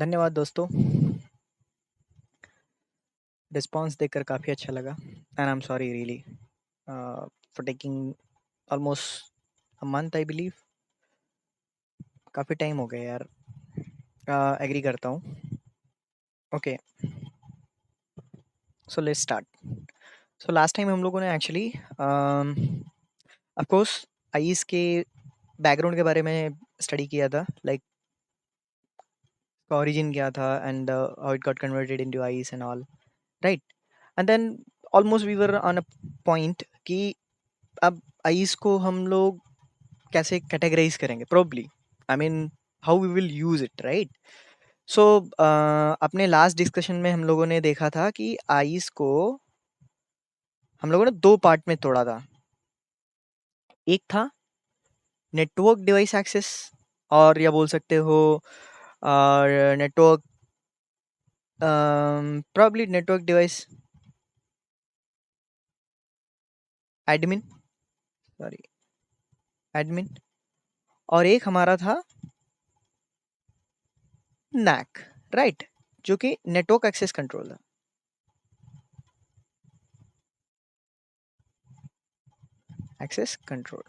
धन्यवाद दोस्तों। रिस्पॉन्स देखकर काफ़ी अच्छा लगा and I am sorry really for taking almost a month I believe. काफ़ी टाइम हो गया यार। एग्री करता हूँ। Okay, so let's start. So last time हम लोगों ने एक्चुअली ऑफ कोर्स आईईएस के बैकग्राउंड के बारे में स्टडी किया था, लाइक ओरिजिन क्या था and how it got converted into IES and all, right? And then almost we were on a point कि अब आईईएस को हम लोग कैसे कैटेगराइज करेंगे, probably I mean how we will use it, right? So अपने लास्ट डिस्कशन में हम लोगों ने देखा था कि आईईएस को हम लोगों ने दो पार्ट में तोड़ा था। एक था नेटवर्क डिवाइस एक्सेस, और या बोल सकते हो network probably network device admin, sorry admin, और एक हमारा था नैक, राइट? जो कि नेटवर्क एक्सेस कंट्रोल था। एक्सेस कंट्रोल,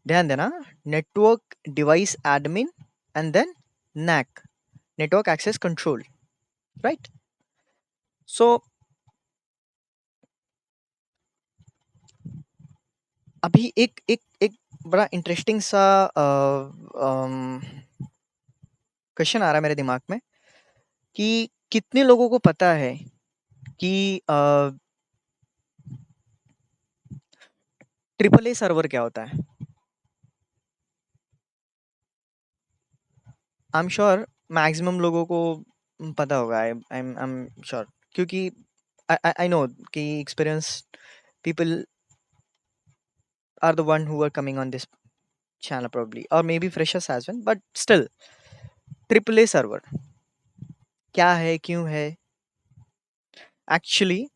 ध्यान देना, network device admin and then NAC, network access control, right? So अभी एक एक एक बड़ा इंटरेस्टिंग सा क्वेश्चन आ रहा है मेरे दिमाग में कि कितने लोगों को पता है कि ट्रिपल ए सर्वर क्या होता है? आई एम श्योर मैक्सिमम लोगों को पता होगा। आई एम श्योर, क्योंकि आई नो कि experience people are the one who are coming on this channel probably, or maybe freshers as well, but still triple A server क्या है, क्यों है? एक्चुअली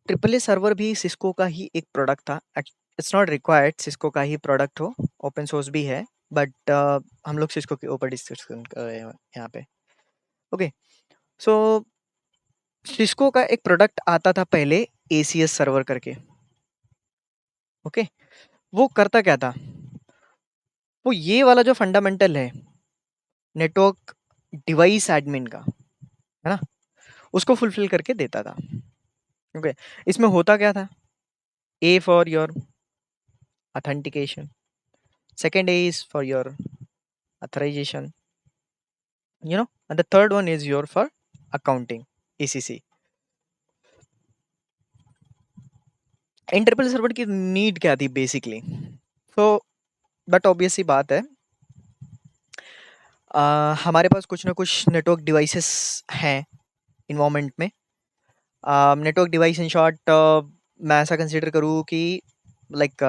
ट्रिपल ए सर्वर भी Cisco का ही एक product था। इट्स नॉट रिक्वायर्ड सिस्को का ही product हो, ओपन सोर्स भी है, बट हम लोग सिस्को के ऊपर डिस्कशन कर रहे हैं यहाँ पे। ओके, सो सिस्को का एक प्रोडक्ट आता था पहले, एसीएस सर्वर करके। ओके, वो करता क्या था? वो ये वाला जो फंडामेंटल है नेटवर्क डिवाइस एडमिन का, है ना, उसको फुलफिल करके देता था। ओके, इसमें होता क्या था? A for your authentication, second A is for your authorization, and the third one is your for accounting, ACC। In triple server की नीड क्या थी बेसिकली? तो बट ऑब्वियस सी बात है, हमारे पास कुछ ना कुछ नेटवर्क डिवाइसेस हैं इन्वायरमेंट में। नेटवर्क डिवाइस इन शॉर्ट मैं ऐसा कंसिडर करूँ कि like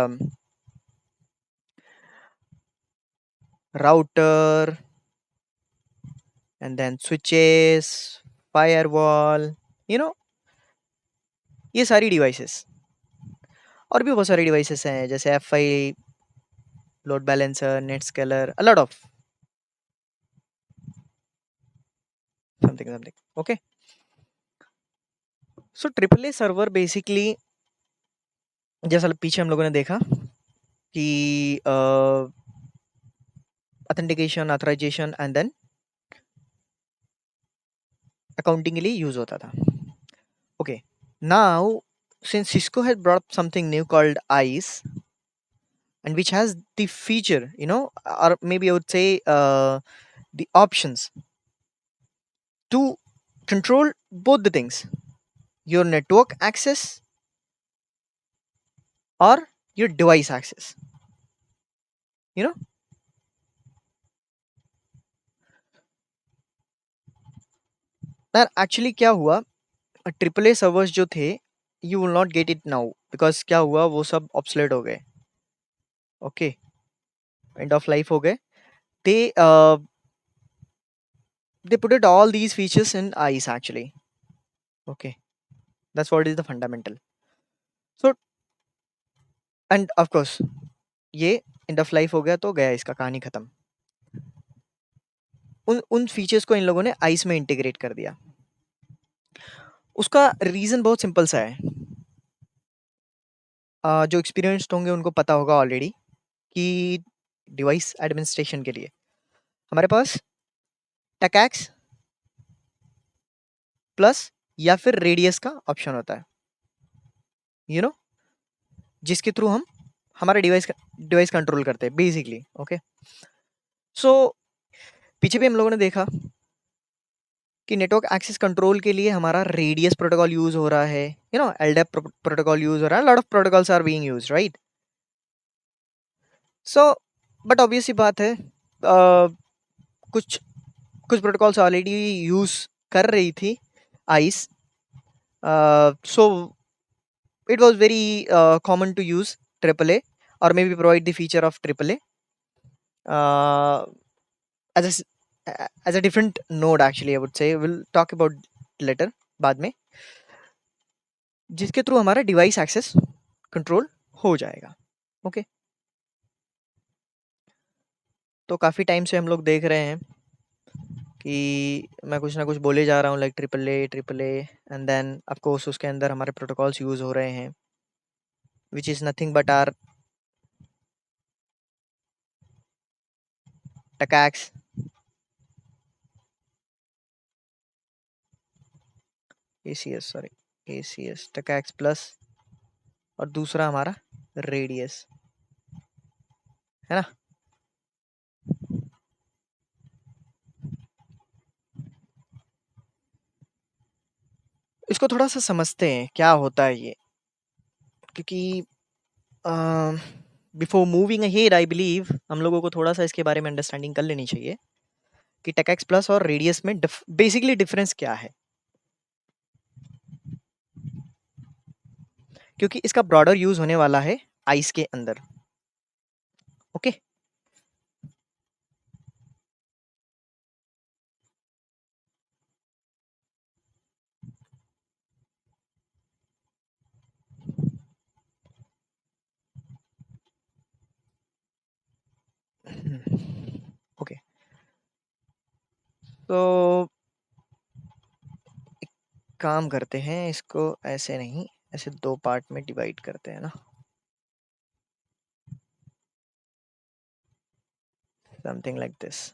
router and then switches, firewall, you know ये सारी डिवाइसेस, और भी बहुत सारी डिवाइसेस हैं जैसे F I, load balancer, net scaler, a lot of something. Okay, so triple A server basically जैसा पीछे हम लोगों ने देखा कि authentication, authorization and then accounting के लिए यूज होता था। Okay, now since Cisco had brought up something new called ICE, and which has the feature, or maybe I would say the options to control both the things, your network access or your device access, you know यार actually क्या हुआ, triple A servers जो थे, you will not get it now, because क्या हुआ, वो सब ऑब्सलेट हो गए। ओके, एंड ऑफ लाइफ हो गए। दे they put it all these features in ICE actually. Okay, that's what is the fundamental. So, and of course ये एंड ऑफ लाइफ हो गया तो गया, इसका कहानी खत्म। उन उन फीचर्स को इन लोगों ने आइस में इंटीग्रेट कर दिया। उसका रीजन बहुत सिंपल सा है। जो एक्सपीरियंस्ड होंगे उनको पता होगा ऑलरेडी कि डिवाइस एडमिनिस्ट्रेशन के लिए हमारे पास टकैक्स प्लस या फिर रेडियस का ऑप्शन होता है, यू नो, जिसके थ्रू हम हमारा डिवाइस कंट्रोल करते हैं बेसिकली। ओके, सो पीछे भी हम लोगों ने देखा कि नेटवर्क एक्सेस कंट्रोल के लिए हमारा रेडियस प्रोटोकॉल यूज हो रहा है, एलडीएप प्रोटोकॉल यूज हो रहा है, lot of protocols are being used, right? So but obvious सी बात है, कुछ कुछ प्रोटोकॉल्स ऑलरेडी यूज कर रही थी ice, so it was very common to use AAA or maybe provide the feature of AAA uh, as a as a different node, actually I would say. We'll talk about later, बाद में, जिसके through हमारा device access control हो जाएगा। Okay, तो काफ़ी time से हम लोग देख रहे हैं कि मैं कुछ ना कुछ बोले जा रहा हूँ like triple A and then of course उसके अंदर हमारे प्रोटोकॉल्स यूज़ हो रहे हैं which is nothing but are TACACS, ACS, sorry, ACS TACACS plus, और दूसरा हमारा रेडियस, है ना? इसको थोड़ा सा समझते हैं क्या होता है ये, क्योंकि before moving ahead I believe हम लोगों को थोड़ा सा इसके बारे में अंडरस्टैंडिंग कर लेनी चाहिए कि टेकएक्स प्लस और रेडियस में बेसिकली डिफरेंस क्या है, क्योंकि इसका ब्रॉडर यूज होने वाला है आइस के अंदर। ओके, ओके, तो एक काम करते हैं, इसको ऐसे नहीं, ऐसे दो पार्ट में डिवाइड करते हैं ना, something like this.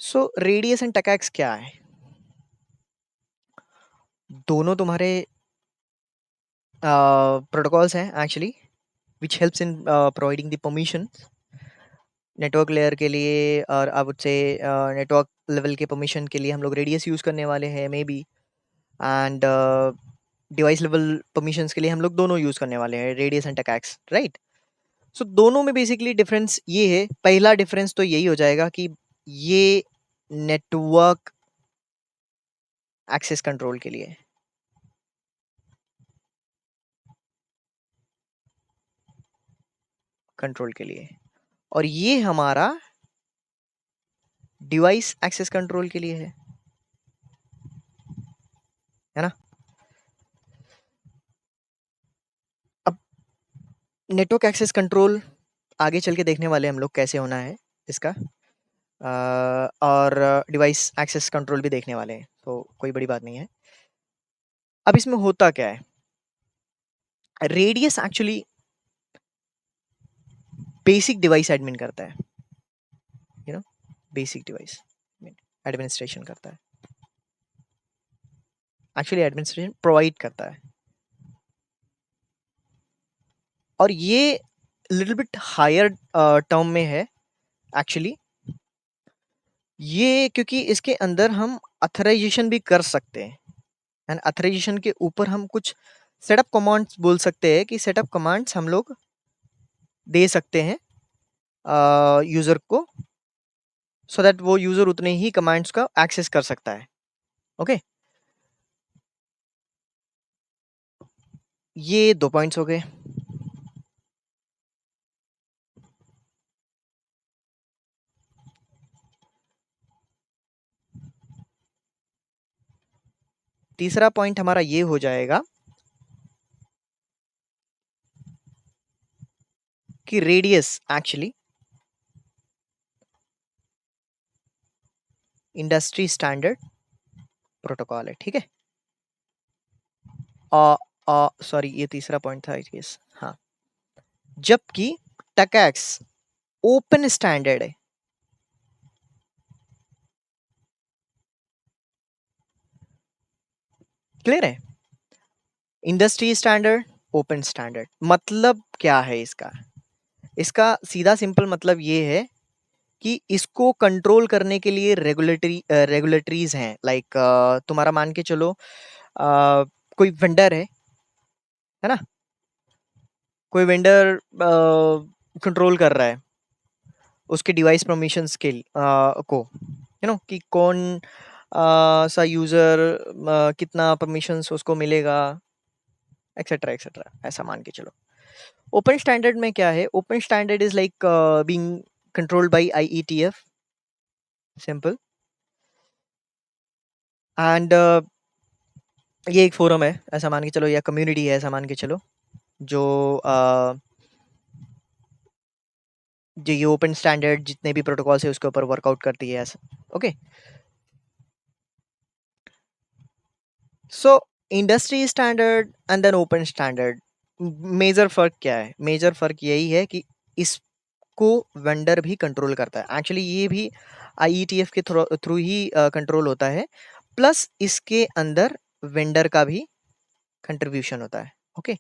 So RADIUS and TACACS क्या है? दोनों तुम्हारे प्रोटोकॉल्स हैं actually which helps in providing the permission network layer के लिए, और I would say network level के परमिशन के लिए हम लोग रेडियस यूज़ करने वाले हैं maybe, and device level permissions के लिए हम लोग दोनों यूज़ करने वाले हैं, RADIUS and TACACS, right? So दोनों में बेसिकली डिफरेंस ये है, पहला डिफरेंस तो यही हो जाएगा कि ये नेटवर्क एक्सेस कंट्रोल के लिए, और ये हमारा डिवाइस एक्सेस कंट्रोल के लिए है ना? अब नेटवर्क एक्सेस कंट्रोल आगे चल के देखने वाले हम लोग कैसे होना है इसका, और डिवाइस एक्सेस कंट्रोल भी देखने वाले हैं, तो कोई बड़ी बात नहीं है। अब इसमें होता क्या है, radius actually basic device admin करता है, you know, basic device administration करता है, एक्चुअली एडमिनिस्ट्रेशन प्रोवाइड करता है, और ये लिटिल बिट हायर टर्म में है एक्चुअली, ये क्योंकि इसके अंदर हम अथराइजेशन भी कर सकते हैं, एंड अथराइजेशन के ऊपर हम कुछ सेटअप कमांड्स बोल सकते हैं कि सेटअप कमांड्स हम लोग दे सकते हैं यूज़र को, सो दैट वो यूज़र उतने ही कमांड्स का एक्सेस कर सकता है। ओके, ये 2 पॉइंट्स हो गए। तीसरा पॉइंट हमारा ये हो जाएगा कि radius actually industry standard protocol है, ठीक है। सॉरी, ये तीसरा पॉइंट था आई गेस, हाँ। जबकि टकैक्स ओपन स्टैंडर्ड है। क्लियर है? इंडस्ट्री स्टैंडर्ड, ओपन स्टैंडर्ड, मतलब क्या है इसका? इसका सीधा सिंपल मतलब ये है कि इसको कंट्रोल करने के लिए रेगुलेटरीज हैं। लाइक तुम्हारा मान के चलो कोई वेंडर है ना? कोई वेंडर कंट्रोल कर रहा है उसके डिवाइस परमिशंस के को, कि कौन सा यूजर कितना परमिशंस उसको मिलेगा, एक्सेट्रा एक्सेट्रा, ऐसा मान के चलो। ओपन स्टैंडर्ड में क्या है? Open standard is like being controlled by IETF, simple. And ये एक फोरम है ऐसा मान के चलो, या कम्युनिटी है ऐसा मान के चलो, जो जो ये ओपन स्टैंडर्ड जितने भी प्रोटोकॉल्स है उसके ऊपर वर्कआउट करती है ऐसा। Okay, so industry standard and then open standard, major फर्क क्या है? मेजर फर्क यही है कि इसको वेंडर भी कंट्रोल करता है। एक्चुअली ये भी आईईटीएफ के थ्रू ही कंट्रोल होता है, प्लस इसके अंदर वेंडर का भी कंट्रीब्यूशन होता है। ओके,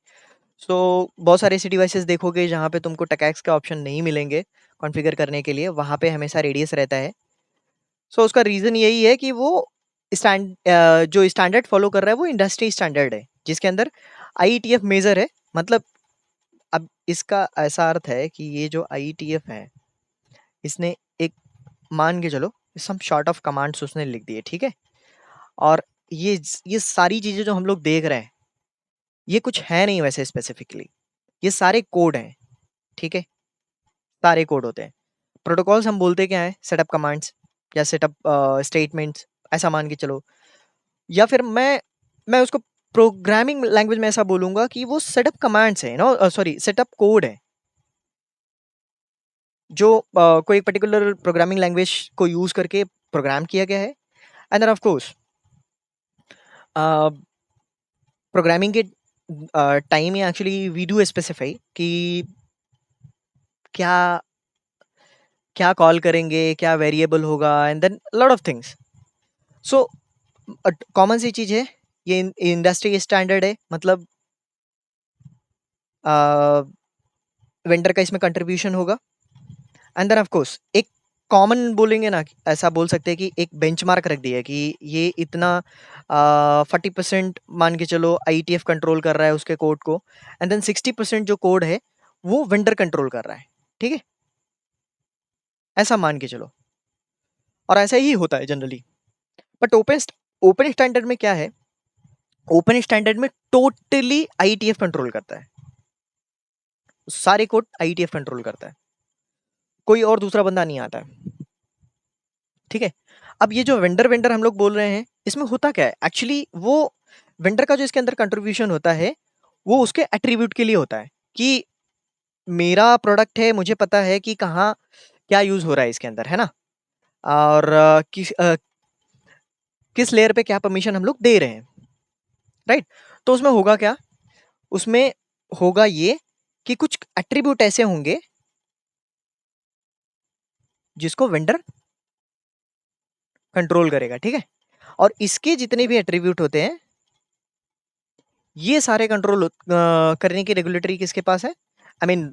सो बहुत सारे ऐसे डिवाइसेस देखोगे जहाँ पे तुमको टकैक्स का ऑप्शन नहीं मिलेंगे कॉन्फ़िगर करने के लिए, वहाँ पे हमेशा रेडियस रहता है। सो उसका रीज़न यही है कि वो जो स्टैंडर्ड फॉलो कर रहा है वो इंडस्ट्री स्टैंडर्ड है, जिसके अंदर आईईटीएफ मेजर है। मतलब अब इसका ऐसा अर्थ है कि ये जो आईईटीएफ है, इसने एक, मान के चलो, सम शॉर्ट ऑफ कमांड्स उसने लिख दिए, ठीक है। और ये सारी चीज़ें जो हम लोग देख रहे हैं, ये कुछ है नहीं वैसे स्पेसिफिकली, ये सारे कोड हैं, ठीक है। सारे कोड होते हैं। प्रोटोकॉल्स हम बोलते क्या है? सेटअप कमांड्स या सेटअप स्टेटमेंट्स, ऐसा मान के चलो। या फिर मैं उसको प्रोग्रामिंग लैंग्वेज में ऐसा बोलूंगा कि वो सेटअप कमांड्स है, सॉरी, सेटअप कोड है, जो कोई पर्टिकुलर प्रोग्रामिंग लैंग्वेज को यूज करके प्रोग्राम किया गया है। And then of course programming के टाइम में एक्चुअली वी डू स्पेसिफाई कि क्या क्या कॉल करेंगे, क्या वेरिएबल होगा, and then lot of things. So common सी चीज है, ये इंडस्ट्री स्टैंडर्ड है, मतलब वेंडर का इसमें कंट्रीब्यूशन होगा। एंड देन ऑफ कोर्स एक कॉमन बोलेंगे ना, ऐसा बोल सकते हैं कि एक बेंचमार्क रख दिया है कि ये इतना 40% मान के चलो आईटीएफ कंट्रोल कर रहा है उसके कोड को, एंड देन 60% जो कोड है वो वेंडर कंट्रोल कर रहा है, ठीक है। ऐसा मान के चलो, और ऐसा ही होता है जनरली। बट ओपन स्टैंडर्ड में क्या है? ओपन स्टैंडर्ड में टोटली आईटीएफ कंट्रोल करता है, सारे कोड आईटीएफ कंट्रोल करता है, कोई और दूसरा बंदा नहीं आता है, ठीक है। अब ये जो वेंडर वेंडर हम लोग बोल रहे हैं, इसमें होता क्या है एक्चुअली? वो वेंडर का जो इसके अंदर कंट्रीब्यूशन होता है वो उसके एट्रीब्यूट के लिए होता है कि मेरा प्रोडक्ट है, मुझे पता है कि कहाँ क्या यूज हो रहा है इसके अंदर, है ना। और किस लेयर पे क्या परमिशन हम लोग दे रहे हैं, राइट। तो उसमें होगा क्या? उसमें होगा ये कि कुछ एट्रीब्यूट ऐसे होंगे जिसको वेंडर कंट्रोल करेगा, ठीक है। और इसके जितने भी एट्रीब्यूट होते हैं, ये सारे कंट्रोल करने की रेगुलेटरी किसके पास है? आई मीन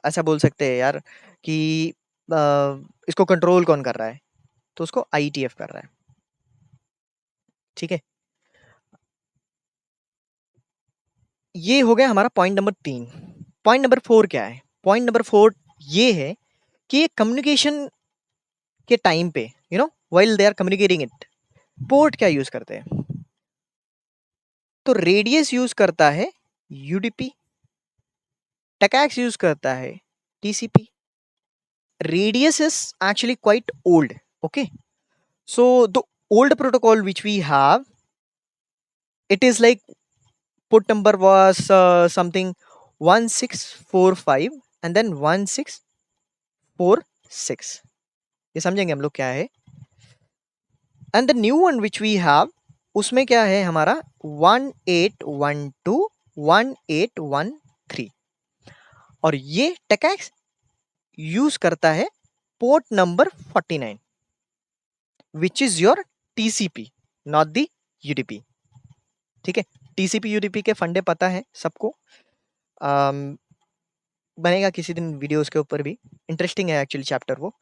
ऐसा बोल सकते हैं यार कि अ, इसको कंट्रोल कौन कर रहा है? तो उसको आईटीएफ कर रहा है, ठीक है। ये हो गया हमारा पॉइंट नंबर 3। पॉइंट नंबर 4 क्या है? पॉइंट नंबर 4 ये है कि कम्युनिकेशन के टाइम पे, while they are communicating it, port क्या यूज करते हैं? तो रेडियस यूज करता है यूडीपी, टेकैक्स यूज करता है TCP. Radius is actually quite old. Okay, so the old protocol which we have, it is like port number was something 1645 and then 1646. ये समझेंगे हम लोग क्या है. And the new one which we have, उसमें क्या है हमारा 1812 1813. और ये टेकैक्स यूज करता है port number 49 which is your TCP, not the UDP. ठीक है, टीसीपी यूडीपी के फंडे पता है सबको. बनेगा किसी दिन वीडियो उसके ऊपर भी, इंटरेस्टिंग है एक्चुअली चैप्टर वो.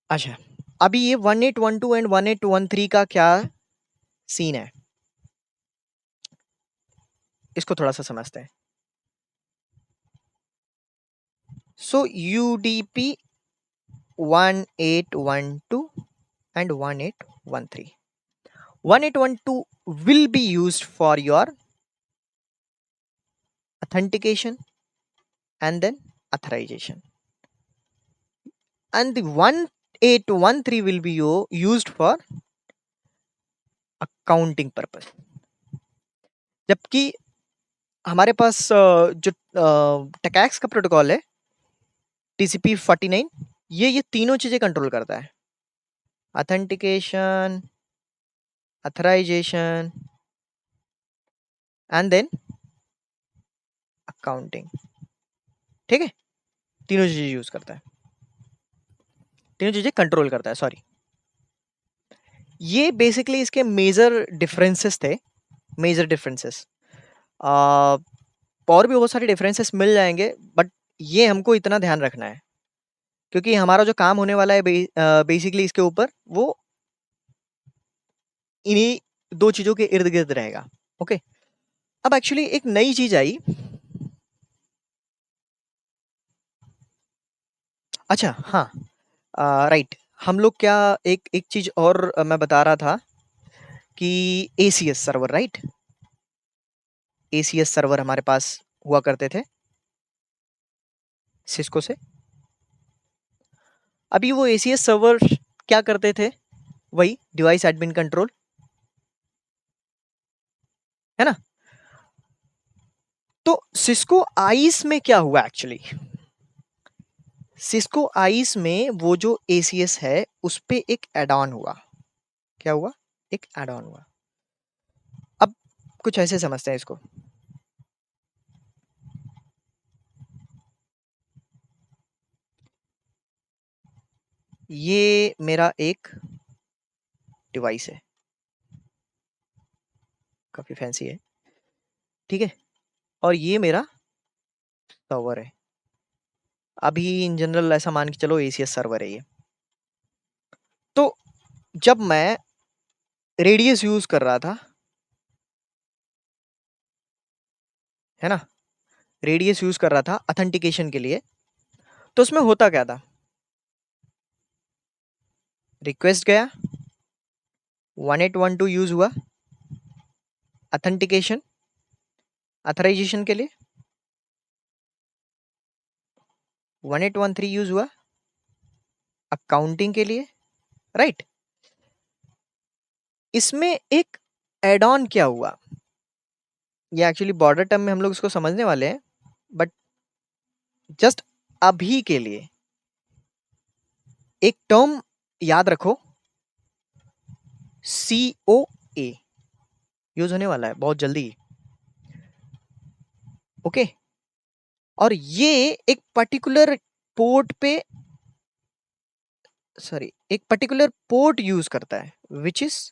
अच्छा, अभी ये 1812 एंड 1813 का क्या सीन है, इसको थोड़ा सा समझते हैं. सो UDP 1812 and 1813. 1812 will be used for your authentication and then authorization, and the 1813 will be used for accounting purpose. जबकि हमारे पास जो टेकैक्स का प्रोटोकॉल है टीसीपी 49, ये तीनों चीजें कंट्रोल करता है. Authentication, authorization and then accounting. ठीक है, तीनों चीजें यूज करता है, तीनों चीजें कंट्रोल करता है. सॉरी, ये बेसिकली इसके मेजर डिफरेंसेस थे. मेजर डिफरेंसेस, और भी बहुत सारे डिफरेंसेस मिल जाएंगे, बट ये हमको इतना ध्यान रखना है क्योंकि हमारा जो काम होने वाला है बेसिकली इसके ऊपर, वो इन्हीं दो चीजों के इर्द गिर्द रहेगा. ओके, अब एक्चुअली एक नई चीज आई. अच्छा हाँ, राइट, हम लोग क्या एक एक चीज और मैं बता रहा था कि ACS server, right, ACS server हमारे पास हुआ करते थे सिस्को से. अभी वो एसीएस सर्वर क्या करते थे, वही डिवाइस एडमिन कंट्रोल, है ना. तो सिस्को आइस में क्या हुआ एक्चुअली, सिस्को आइस में वो जो एसीएस है उस पे एक एड ऑन हुआ. क्या हुआ, एक एड ऑन हुआ. अब कुछ ऐसे समझते हैं इसको. ये मेरा एक डिवाइस है, काफी फैंसी है, ठीक है, और ये मेरा सर्वर है. अभी इन जनरल ऐसा मान के चलो एसीएस सर्वर है ये. तो जब मैं रेडियस यूज कर रहा था, है ना, रेडियस यूज कर रहा था ऑथेंटिकेशन के लिए, तो उसमें होता क्या था, रिक्वेस्ट गया, 1812 यूज हुआ ऑथेंटिकेशन ऑथराइजेशन के लिए, 1813 यूज हुआ अकाउंटिंग के लिए, राइट. इसमें एक एड ऑन क्या हुआ, ये एक्चुअली बॉर्डर टर्म में हम लोग इसको समझने वाले हैं, बट जस्ट अभी के लिए एक टर्म याद रखो, COA यूज होने वाला है बहुत जल्दी. ओके, और ये एक पर्टिकुलर पोर्ट पे, सॉरी, एक पर्टिकुलर पोर्ट यूज करता है विच इज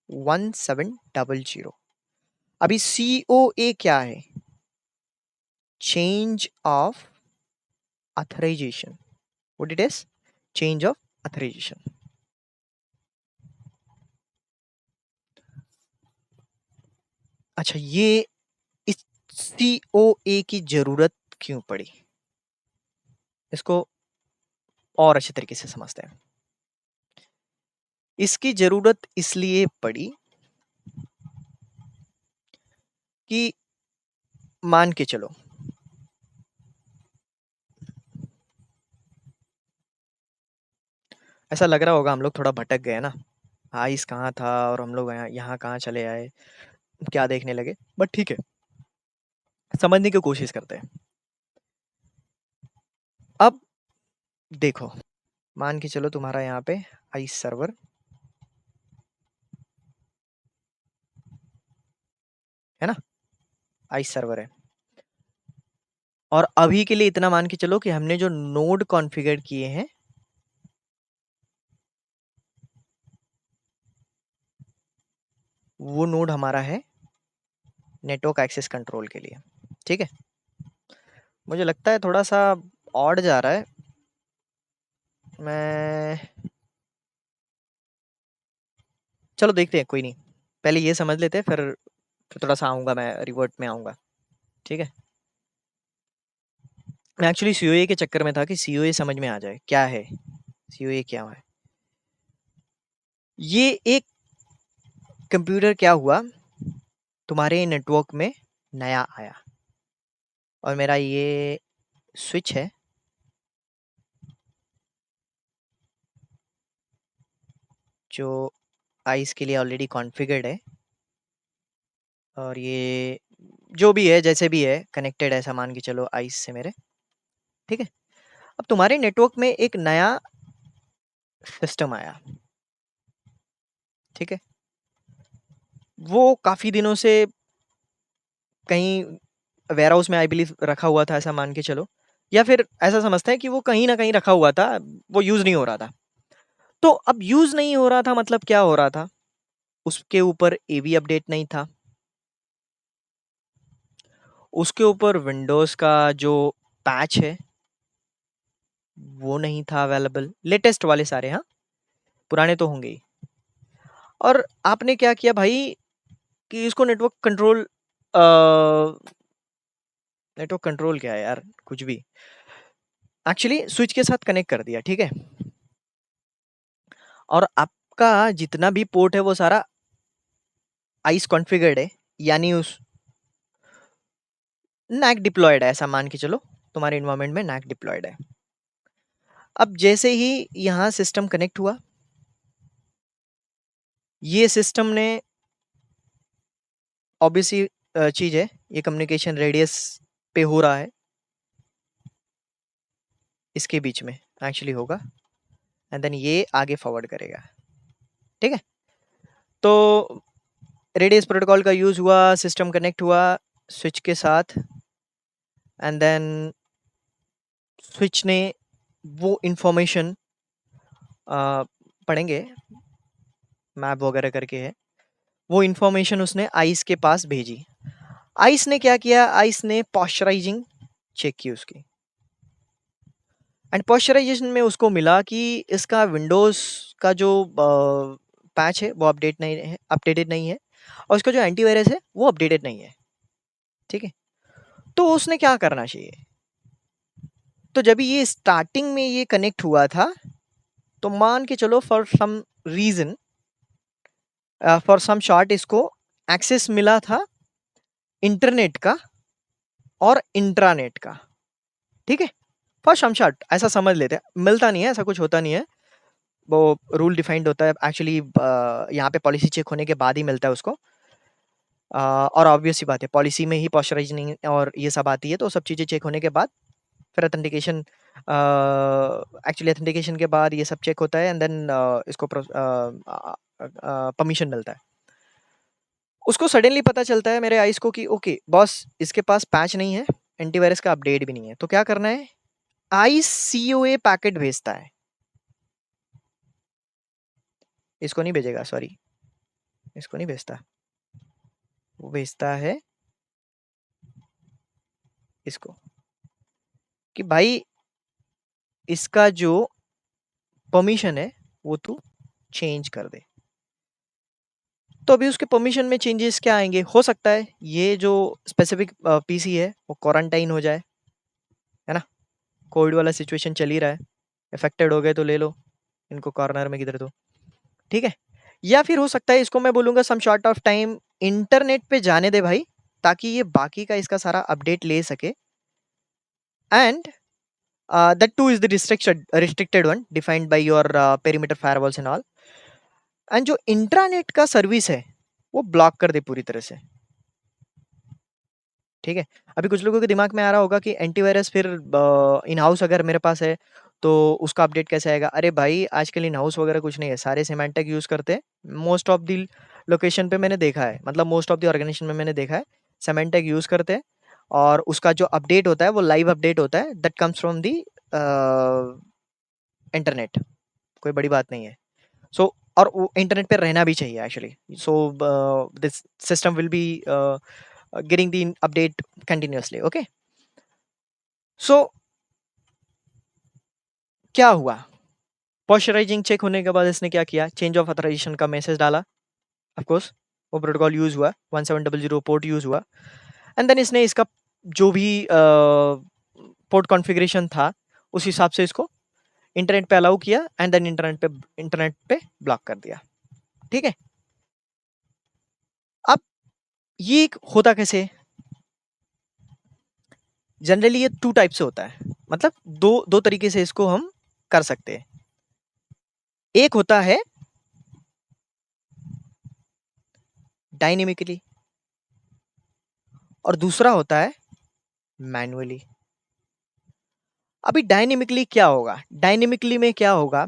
1700. अभी COA क्या है, change of authorization. What it is, change of authorization. अच्छा, ये इस COA की जरूरत क्यों पड़ी, इसको और अच्छे तरीके से समझते हैं. इसकी जरूरत इसलिए पड़ी कि मान के चलो ऐसा लग रहा होगा हम लोग थोड़ा भटक गए ना, आइस कहाँ था और हम लोग यहाँ यहाँ कहाँ चले आए, क्या देखने लगे, बट ठीक है, समझने की कोशिश करते हैं। अब देखो, मान के चलो तुम्हारा यहाँ पे आइस सर्वर है ना, आइस सर्वर है, और अभी के लिए इतना मान के चलो कि हमने जो नोड कॉन्फ़िगर किए हैं वो नोड हमारा है नेटवर्क एक्सेस कंट्रोल के लिए। ठीक है, मुझे लगता है थोड़ा सा ऑड जा रहा है, मैं चलो देखते हैं, कोई नहीं, पहले ये समझ लेते हैं, फिर थोड़ा सा आऊँगा, मैं रिवर्ट में आऊँगा। ठीक है, मैं एक्चुअली सीओए के चक्कर में था कि सीओए समझ में आ जाए क्या है, सीओए क्या है। ये एक कंप्यूटर क्या हुआ तुम्हारे नेटवर्क में नया आया, और मेरा ये स्विच है जो आइस के लिए ऑलरेडी कॉन्फ़िगर्ड है, और ये जो भी है जैसे भी है कनेक्टेड ऐसा मान के चलो आइस से मेरे। ठीक है, अब तुम्हारे नेटवर्क में एक नया सिस्टम आया। ठीक है, वो काफ़ी दिनों से कहीं वेयर हाउस में आई बिलीव रखा हुआ था, ऐसा मान के चलो, या फिर ऐसा समझते हैं कि वो कहीं ना कहीं रखा हुआ था, वो यूज़ नहीं हो रहा था। तो अब यूज़ नहीं हो रहा था मतलब क्या हो रहा था, उसके ऊपर एवी अपडेट नहीं था, उसके ऊपर विंडोज़ का जो पैच है वो नहीं था अवेलेबल, लेटेस्ट वाले सारे, हाँ पुराने तो होंगे ही। और आपने क्या किया भाई कि इसको नेटवर्क कंट्रोल क्या है यार, कुछ भी, एक्चुअली स्विच के साथ कनेक्ट कर दिया। ठीक है, और आपका जितना भी पोर्ट है वो सारा आइस कॉन्फ़िगर्ड है, यानी उस नैक डिप्लॉयड है, ऐसा मान के चलो तुम्हारे इन्वायरमेंट में नैक डिप्लॉयड है। अब जैसे ही यहाँ सिस्टम कनेक्ट हुआ, ये सिस्टम ने ऑब्वियसली चीज़ है, ये कम्युनिकेशन रेडियस पे हो रहा है, इसके बीच में एक्चुअली होगा, एंड देन ये आगे फॉरवर्ड करेगा। ठीक है, तो रेडियस प्रोटोकॉल का यूज़ हुआ, सिस्टम कनेक्ट हुआ स्विच के साथ, एंड देन स्विच ने वो इंफॉर्मेशन पढ़ेंगे, मैप वगैरह करके है, वो इंफॉर्मेशन उसने आइस के पास भेजी। आइस ने क्या किया, आइस ने पॉस्चराइजिंग चेक की उसकी, एंड पॉस्चराइजेशन में उसको मिला कि इसका विंडोज़ का जो पैच है वो अपडेटेड नहीं है, और उसका जो एंटीवायरस है वो अपडेटेड नहीं है। ठीक है, तो उसने क्या करना चाहिए, तो जब ये स्टार्टिंग में ये कनेक्ट हुआ था तो मान के चलो for some reason, for some short इसको एक्सेस मिला था इंटरनेट का और इंट्रानेट का। ठीक है, फॉर सम शॉर्ट ऐसा समझ लेते हैं, मिलता नहीं है, ऐसा कुछ होता नहीं है, वो रूल डिफाइंड होता है एक्चुअली, यहाँ पे पॉलिसी चेक होने के बाद ही मिलता है उसको, और ऑब्वियस सी बात है पॉलिसी में ही पॉस्चराइजिंग और ये सब आती है, तो सब चीज़ें चेक होने के बाद फिर ऑथेंटिकेशन, एक्चुअली ऑथेंटिकेशन के बाद ये सब चेक होता है, एंड देन इसको परमिशन मिलता है। उसको सडनली पता चलता है मेरे आइस को कि ओके बॉस, इसके पास पैच नहीं है, एंटीवायरस का अपडेट भी नहीं है, तो क्या करना है, आइस सीओए पैकेट भेजता है, इसको नहीं भेजेगा, सॉरी इसको नहीं भेजता, वो भेजता है इसको, कि भाई इसका जो परमिशन है वो तू चेंज कर दे। तो अभी उसके परमिशन में चेंजेस क्या आएंगे, हो सकता है ये जो स्पेसिफिक पीसी है वो क्वारंटाइन हो जाए, है ना, कोविड वाला सिचुएशन चल ही रहा है, अफेक्टेड हो गए तो ले लो इनको कॉर्नर में किधर दो। ठीक है, या फिर हो सकता है इसको मैं बोलूँगा some short of time internet पे जाने दे भाई, ताकि ये बाकी का इसका सारा अपडेट ले सके। And that too is the restricted one defined by your perimeter firewalls and all. And जो इंट्रानेट का सर्विस है वो ब्लॉक कर दे पूरी तरह से। ठीक है, अभी कुछ लोगों के दिमाग में आ रहा होगा कि एंटीवायरस फिर इन हाउस अगर मेरे पास है तो उसका अपडेट कैसे आएगा? अरे भाई, आजकल इन हाउस वगैरह कुछ नहीं है, सारे सिमेंटेक यूज करते हैं। मोस्ट ऑफ द लोकेशन पे मैंने देखा है, मतलब मोस्ट ऑफ द ऑर्गेनाइजेशन में मैंने देखा है सिमेंटेक यूज करते हैं, और उसका जो अपडेट होता है वो लाइव अपडेट होता है, that comes from the internet. कोई बड़ी बात नहीं है। सो और वो इंटरनेट पे रहना भी चाहिए actually. So this system will be getting the update continuously. Okay, so क्या हुआ? पॉस्चराइजिंग चेक होने के बाद इसने क्या किया? चेंज ऑफ ऑथराइजेशन का मैसेज डाला। ऑफ कोर्स वो प्रोटोकॉल यूज हुआ, 1700 पोर्ट यूज हुआ, एंड देन इसने इसका जो भी पोर्ट कॉन्फ़िगरेशन था उस हिसाब से इसको इंटरनेट पे अलाउ किया, एंड देन इंटरनेट पे ब्लॉक कर दिया। ठीक है, अब ये होता कैसे? जनरली ये 2 टाइप से होता है, मतलब दो तरीके से इसको हम कर सकते हैं। एक होता है डायनेमिकली और दूसरा होता है मैन्युअली। अभी डायनेमिकली क्या होगा? डायनेमिकली में क्या होगा?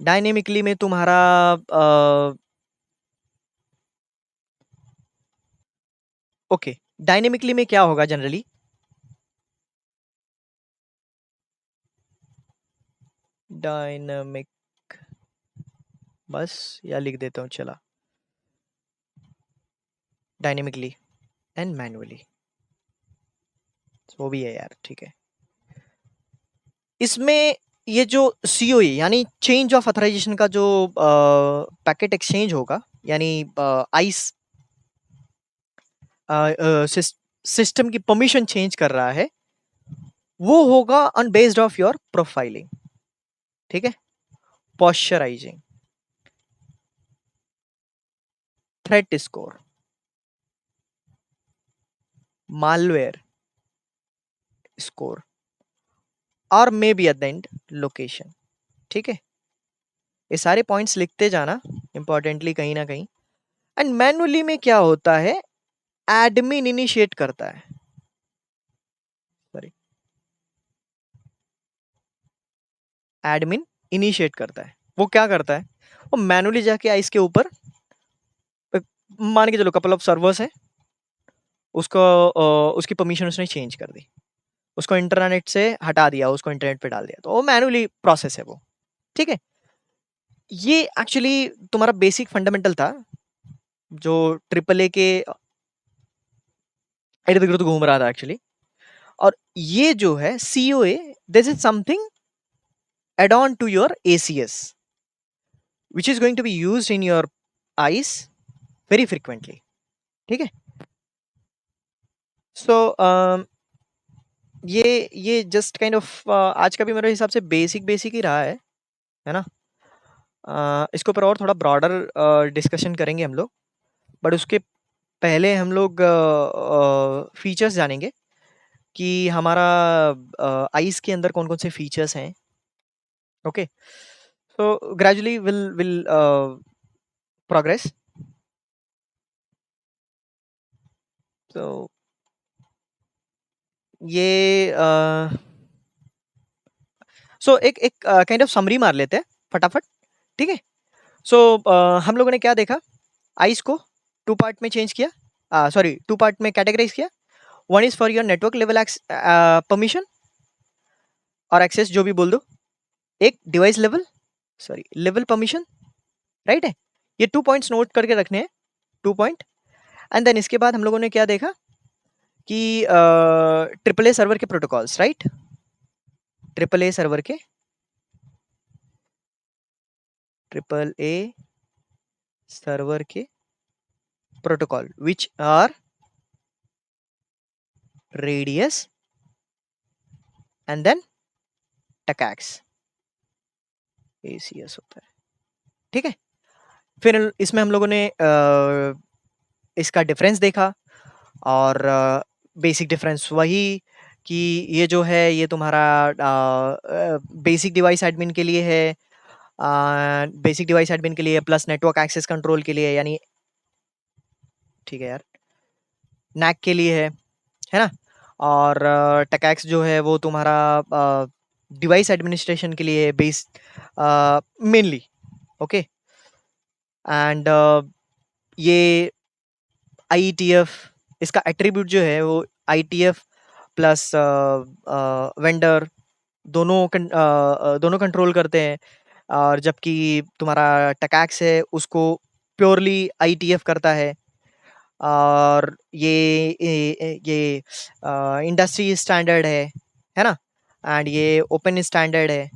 डायनेमिकली में तुम्हारा ओके, डायनेमिकली में क्या होगा जनरली? डायनामिक, बस या लिख देता हूं, चला, डायनेमिकली एंड मैन्युअली, वो भी है यार। ठीक है, इसमें ये जो सीओई यानी चेंज ऑफ ऑथराइजेशन का जो पैकेट एक्सचेंज होगा, यानी आइस सिस्टम की परमिशन चेंज कर रहा है, वो होगा on based of your profiling. ठीक है, पॉस्चराइजिंग, थ्रेट स्कोर, मालवेयर स्कोर, और may be at the end location. ठीक है, ये सारे पॉइंट्स लिखते जाना इंपॉर्टेंटली कहीं ना कहीं। एंड मैनुअली में क्या होता है? एडमिन इनिशिएट करता है, सॉरी, एडमिन इनिशिएट करता है। वो क्या करता है? वो मैनुअली जाके आइस के ऊपर, मान के चलो कपल ऑफ सर्वर्स है, उसको उसकी परमिशन उसने चेंज कर दी, उसको इंटरनेट से हटा दिया, उसको इंटरनेट पे डाल दिया, तो वो मैनुअली प्रोसेस है वो। ठीक है, ये एक्चुअली तुम्हारा बेसिक फंडामेंटल था जो ट्रिपल ए के इर्द गिर्द घूम रहा था एक्चुअली। और ये जो है COA, this is something add on to your ACS, which is going to be used in your eyes very frequently. ठीक है, सो ये जस्ट काइंड ऑफ आज का भी मेरे हिसाब से बेसिक ही रहा है ना? इसके ऊपर और थोड़ा ब्रॉडर डिस्कशन करेंगे हम लोग, बट उसके पहले हम लोग फीचर्स जानेंगे कि हमारा आइस के अंदर कौन कौन से फीचर्स हैं। Okay, so gradually will progress. तो ये सो एक एक काइंड ऑफ समरी मार लेते हैं फटाफट। ठीक है, सो हम लोगों ने क्या देखा? आइस को 2 पार्ट में चेंज किया, सॉरी 2 पार्ट में कैटेगराइज किया। One is for your network level permission और एक्सेस, जो भी बोल दो। एक device level, sorry level permission, right है। ये 2 पॉइंट्स नोट करके रखने हैं, 2 पॉइंट। एंड देन इसके बाद हम लोगों ने क्या देखा कि ट्रिपल ए सर्वर के protocols, right? Triple A server के, ट्रिपल ए सर्वर के protocol which are RADIUS and then TACACS, ACS होता है। ठीक है, फिर इसमें हम लोगों ने इसका डिफरेंस देखा और बेसिक डिफरेंस वही कि ये जो है ये तुम्हारा बेसिक डिवाइस एडमिन के लिए है, बेसिक डिवाइस एडमिन के लिए प्लस नेटवर्क एक्सेस कंट्रोल के लिए, यानी ठीक है यार, नैक के लिए है ना। और टकैक्स जो है वो तुम्हारा डिवाइस एडमिनिस्ट्रेशन के लिए बेस मेनली। ओके, एंड ये आईईटीएफ, इसका एट्रीब्यूट जो है वो आईटीएफ प्लस वेंडर दोनों कंट्रोल करते हैं, और जबकि तुम्हारा टकैक्स है उसको प्योरली आईटीएफ करता है। और ये इंडस्ट्री स्टैंडर्ड है ना, एंड ये ओपन स्टैंडर्ड है।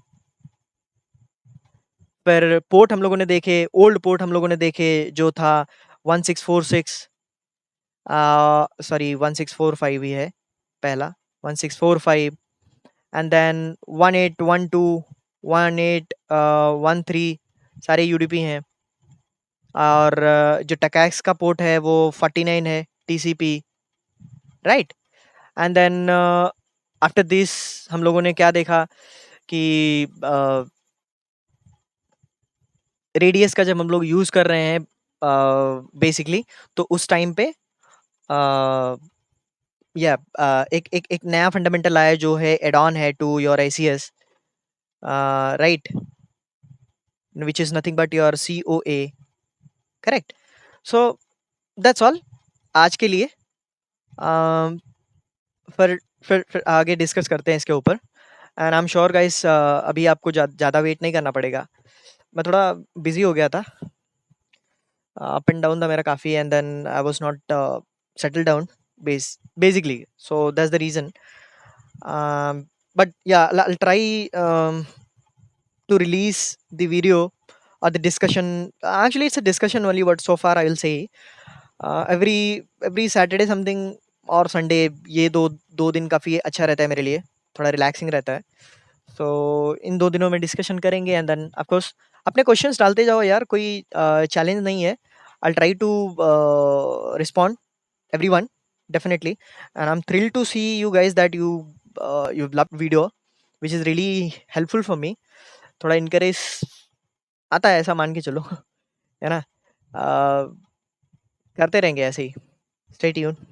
पर पोर्ट हम लोगों ने देखे, ओल्ड पोर्ट हम लोगों ने देखे जो था 1646, सॉरी 1645 ही है पहला, 1645, एंड देन 1812, 1813 सारे यूडीपी हैं। और जो टकैक्स का पोर्ट है वो 49 है TCP, right. And then after this हम लोगों ने क्या देखा कि रेडियस का जब हम लोग यूज़ कर रहे हैं बेसिकली, तो उस टाइम पे या एक एक एक नया फंडामेंटल आया जो है एड ऑन है to your ACS, right, which is nothing but your COA, correct. So that's all आज के लिए। um, फिर आगे डिस्कस करते हैं इसके ऊपर, and I am sure guys अभी आपको ज़्यादा वेट नहीं करना पड़ेगा। मैं थोड़ा बिजी हो गया था, अप एंड डाउन था मेरा काफ़ी, and then I was not settle down basically, so that's the reason. But yeah, I'll try to release the video or the discussion. Actually it's a discussion only, but so far I will say every Saturday something और Sunday, ये दो दो दिन काफ़ी अच्छा रहता है मेरे लिए, थोड़ा रिलैक्सिंग रहता है। सो इन 2 दिनों में डिस्कशन करेंगे, एंड देन ऑफ कोर्स अपने क्वेश्चंस डालते जाओ यार, कोई चैलेंज नहीं है। I try to respond everyone definitely, and I'm thrilled to see you guys that you've loved video, which is really helpful for me. थोड़ा encourage आता है ऐसा मान के चलो, है ना। करते रहेंगे ऐसे ही, stay tuned.